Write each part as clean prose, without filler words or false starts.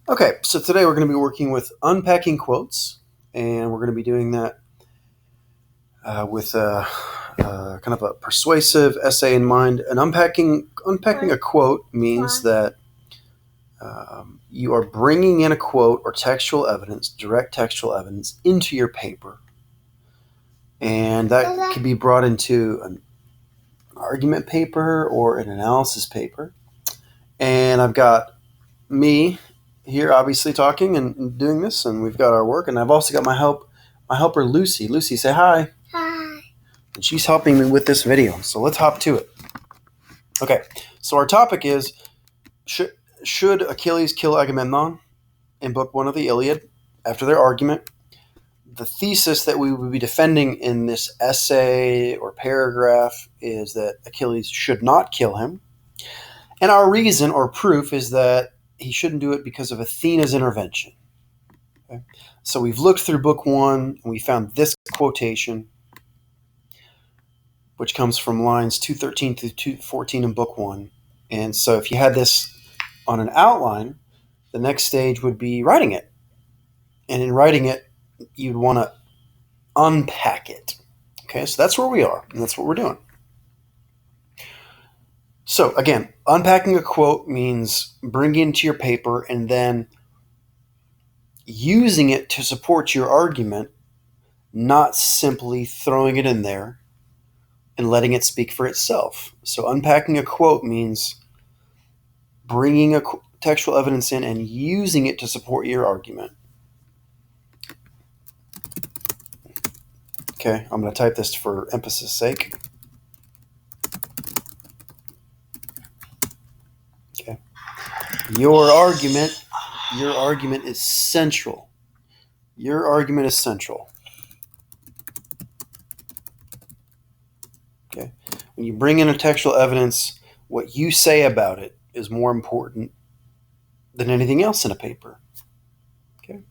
Okay, so today we're going to be working with unpacking quotes, and we're going to be doing that with kind of a persuasive essay in mind. And unpacking a quote means that you are bringing in a quote or textual evidence, direct textual evidence, into your paper, and that can be brought into an argument paper or an analysis paper. And I've got me here obviously talking and doing this, and we've got our work, and I've also got my helper Lucy. Lucy, say hi. Hi. And she's helping me with this video, so let's hop to it. Okay, so our topic is should Achilles kill Agamemnon in book 1 of the Iliad after their argument. The thesis that we would be defending in this essay or paragraph is that Achilles should not kill him, and our reason or proof is that he shouldn't do it because of Athena's intervention. Okay? So we've looked through book 1 and we found this quotation, which comes from lines 213 through 214 in book 1. And so if you had this on an outline, the next stage would be writing it. And in writing it, you'd want to unpack it. Okay, so that's where we are, and that's what we're doing. So again, unpacking a quote means bringing it to your paper and then using it to support your argument, not simply throwing it in there and letting it speak for itself. So unpacking a quote means bringing a textual evidence in and using it to support your argument. Okay, I'm going to type this for emphasis sake. Okay. Your argument is central. Your argument is central. Okay. When you bring in a textual evidence, what you say about it is more important than anything else in a paper. Okay.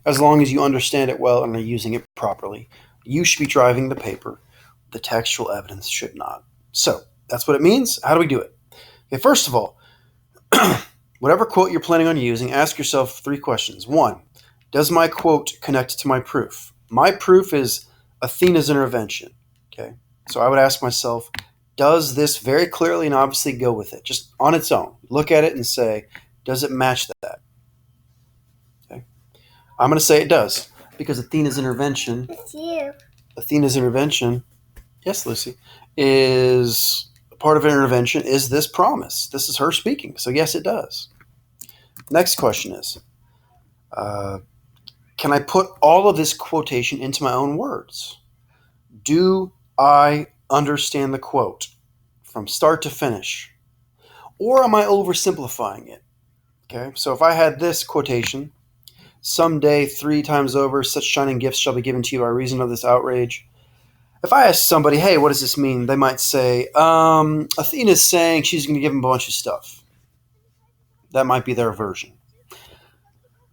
As long as you understand it well and are using it properly, you should be driving the paper. The textual evidence should not. So that's what it means. How do we do it? Okay, first of all, whatever quote you're planning on using, ask yourself 3 questions. 1, does my quote connect to my proof? My proof is Athena's intervention. Okay, so I would ask myself, does this very clearly and obviously go with it? Just on its own. Look at it and say, does it match that? Okay, I'm going to say it does, because Athena's intervention. It's you. Athena's intervention, yes, Lucy, is part of an intervention is this promise. This is her speaking. So yes, it does. Next question is, can I put all of this quotation into my own words? Do I understand the quote from start to finish? Or am I oversimplifying it? Okay, so if I had this quotation, someday 3 times over, such shining gifts shall be given to you by reason of this outrage. If I ask somebody, hey, what does this mean? They might say, Athena's saying she's going to give him a bunch of stuff. That might be their version.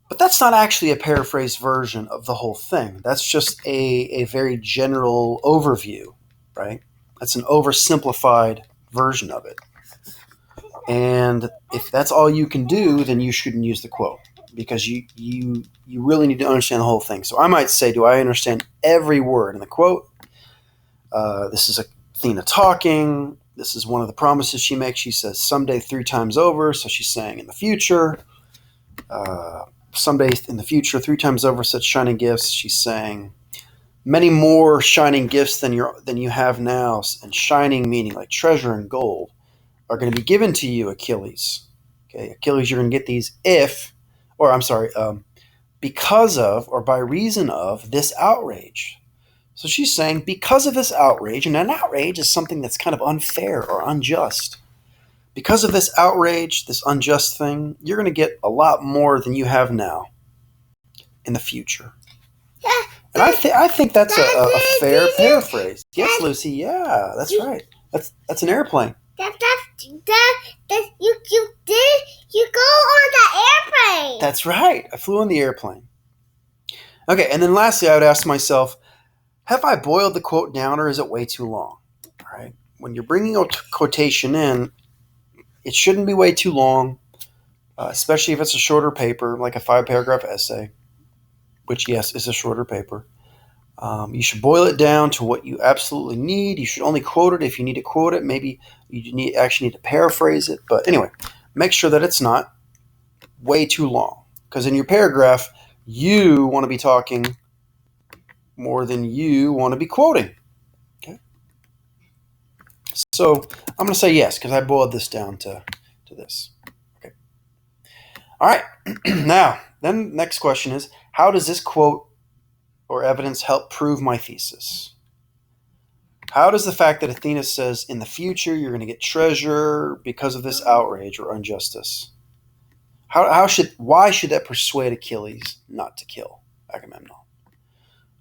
But that's not actually a paraphrased version of the whole thing. That's just a very general overview, right? That's an oversimplified version of it. And if that's all you can do, then you shouldn't use the quote, because you really need to understand the whole thing. So I might say, do I understand every word in the quote? This is Athena talking. This is one of the promises she makes. She says someday 3 times over, so she's saying in the future. Someday in the future, 3 times over, such shining gifts. She's saying many more shining gifts than you have now, and shining meaning like treasure and gold, are going to be given to you, Achilles. Okay, Achilles, you're going to get these because of or by reason of this outrage. So she's saying because of this outrage, and an outrage is something that's kind of unfair or unjust. Because of this outrage, this unjust thing, you're going to get a lot more than you have now in the future. Yeah, and I think that's a fair paraphrase. Yes, Lucy. Yeah, that's right. That's an airplane. You go on the airplane. That's right. I flew on the airplane. Okay, and then lastly, I would ask myself, have I boiled the quote down, or is it way too long? All right. When you're bringing a quotation in, it shouldn't be way too long. especially if it's a shorter paper, like a 5-paragraph essay, which, yes, is a shorter paper. You should boil it down to what you absolutely need. You should only quote it if you need to quote it. Maybe you actually need to paraphrase it. But anyway, make sure that it's not way too long. Because in your paragraph, you want to be talking more than you want to be quoting. Okay. So I'm going to say yes, because I boiled this down to this. Okay. All right. Now, then next question is, how does this quote or evidence help prove my thesis? How does the fact that Athena says in the future you're going to get treasure because of this outrage or injustice? Why should that persuade Achilles not to kill Agamemnon?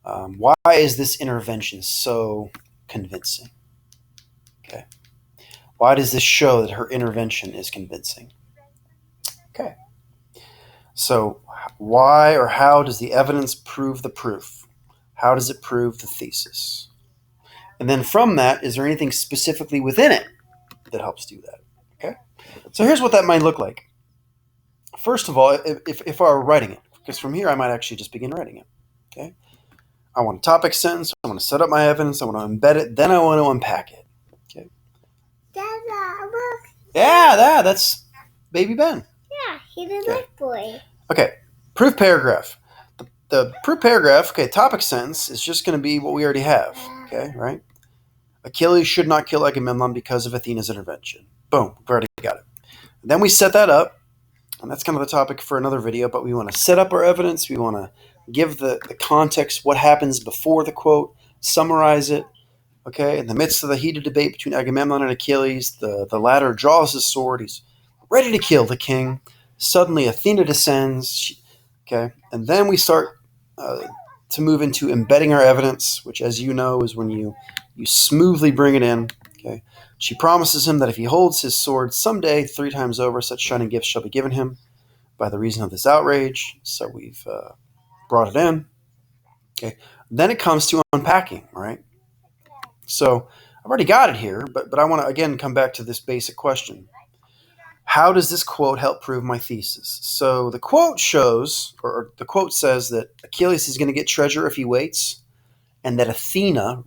Why is this intervention so convincing? Okay. Why does this show that her intervention is convincing? Okay. So why or how does the evidence prove the proof? How does it prove the thesis? And then from that, is there anything specifically within it that helps do that? Okay. So here's what that might look like. First of all, if I were writing it, because from here I might actually just begin writing it. Okay. I want a topic sentence. I want to set up my evidence. I want to embed it. Then I want to unpack it. Okay. Yeah, that's baby Ben. Yeah, he's a good boy. Okay. Proof paragraph. The proof paragraph, okay, topic sentence is just going to be what we already have. Okay, right? Achilles should not kill Agamemnon because of Athena's intervention. Boom, we've already got it. And then we set that up, and that's kind of the topic for another video, but we want to set up our evidence. We want to give the context, what happens before the quote, summarize it. Okay, in the midst of the heated debate between Agamemnon and Achilles, the latter draws his sword. He's ready to kill the king. Suddenly, Athena descends. Okay, and then we start to move into embedding our evidence, which, as you know, is when you smoothly bring it in. Okay, she promises him that if he holds his sword someday 3 times over, such shining gifts shall be given him by the reason of this outrage. So we've brought it in. Okay, then it comes to unpacking, right? So I've already got it here, but I want to again come back to this basic question. How does this quote help prove my thesis? So the quote shows, or the quote says that Achilles is going to get treasure if he waits, and that Athena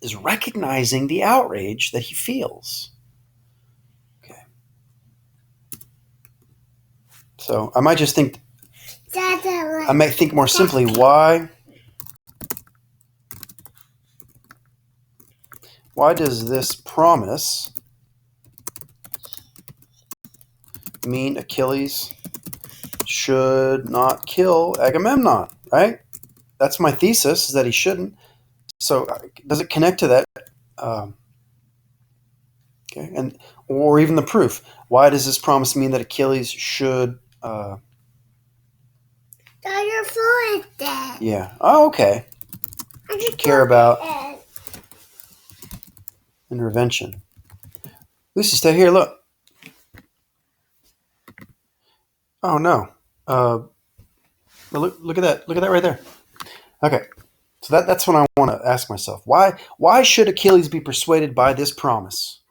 is recognizing the outrage that he feels. Okay. So I might just think, I might think more simply, why does this promise mean Achilles should not kill Agamemnon, right? That's my thesis, is that he shouldn't. So does it connect to that? Okay, and or even the proof. Why does this promise mean that Achilles should? Your phone is dead. Yeah. Oh, okay. Should care about intervention. Lucy, stay here. Look. Oh no. Look at that. Look at that right there. Okay. So that's what I want to ask myself. Why should Achilles be persuaded by this promise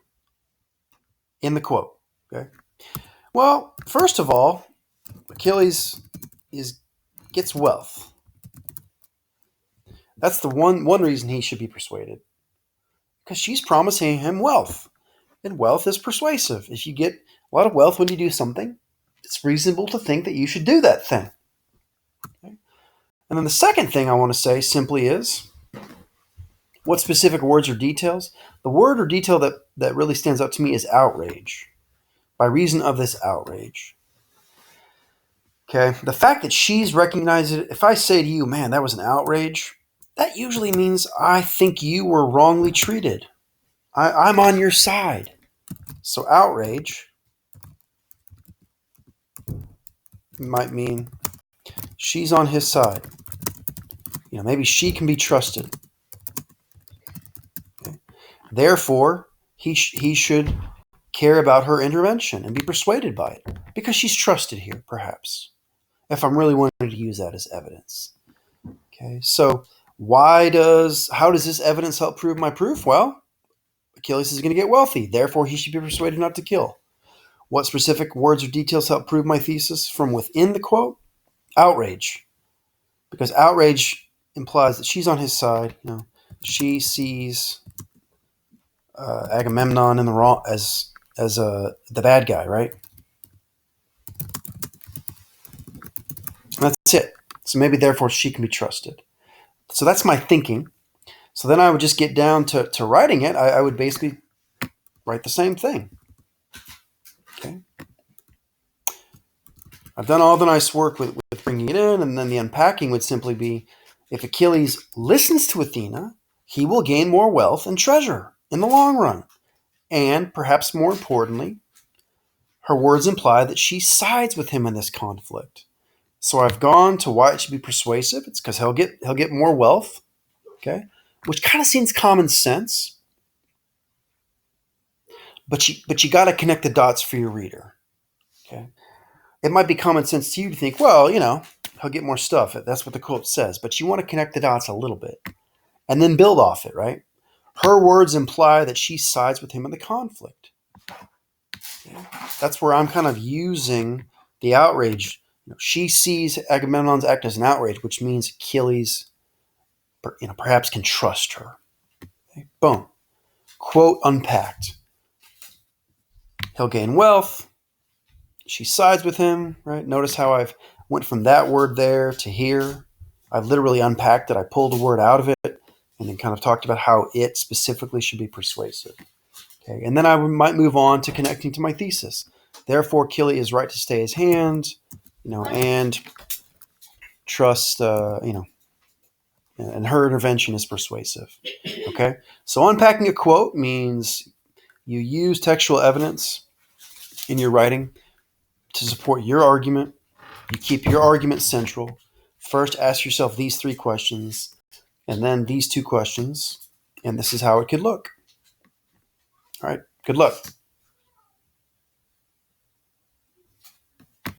in the quote? Okay. Well, first of all, Achilles gets wealth. That's the one reason he should be persuaded. Because she's promising him wealth. And wealth is persuasive. If you get a lot of wealth when you do something, it's reasonable to think that you should do that thing. Okay? And then the second thing I want to say simply is, what specific words or details? The word or detail that really stands out to me is outrage. By reason of this outrage. Okay, the fact that she's recognized it, if I say to you, man, that was an outrage, that usually means I think you were wrongly treated. I'm on your side. So outrage might mean she's on his side. Maybe she can be trusted. Okay. Therefore, he should care about her intervention and be persuaded by it because she's trusted here, perhaps, if I'm really wanting to use that as evidence. Okay, so how does this evidence help prove my proof? Well, Achilles is going to get wealthy. Therefore, he should be persuaded not to kill. What specific words or details help prove my thesis from within the quote? Outrage. Because outrage implies that she's on his side. She sees Agamemnon in the wrong as the bad guy, right? And that's it. So maybe therefore she can be trusted. So that's my thinking. So then I would just get down to writing it. I would basically write the same thing. Okay. I've done all the nice work with bringing it in, and then the unpacking would simply be, if Achilles listens to Athena, he will gain more wealth and treasure in the long run. And perhaps more importantly, her words imply that she sides with him in this conflict. So I've gone to why it should be persuasive. It's because he'll get more wealth, okay, which kind of seems common sense, but you got to connect the dots for your reader, okay. It might be common sense to you to think, well, he'll get more stuff. That's what the quote says, but you want to connect the dots a little bit and then build off it, right? Her words imply that she sides with him in the conflict. Yeah. That's where I'm kind of using the outrage. She sees Agamemnon's act as an outrage, which means Achilles, perhaps can trust her. Okay. Boom. Quote unpacked. He'll gain wealth. She sides with him, right? Notice how I've went from that word there to here. I've literally unpacked it. I pulled a word out of it and then kind of talked about how it specifically should be persuasive. Okay, and then I might move on to connecting to my thesis. Therefore, Achilles is right to stay his hand, and trust, and her intervention is persuasive. Okay, so unpacking a quote means you use textual evidence in your writing to support your argument. You keep your argument central. First, ask yourself these 3 questions, and then these 2 questions, and this is how it could look. All right, good luck.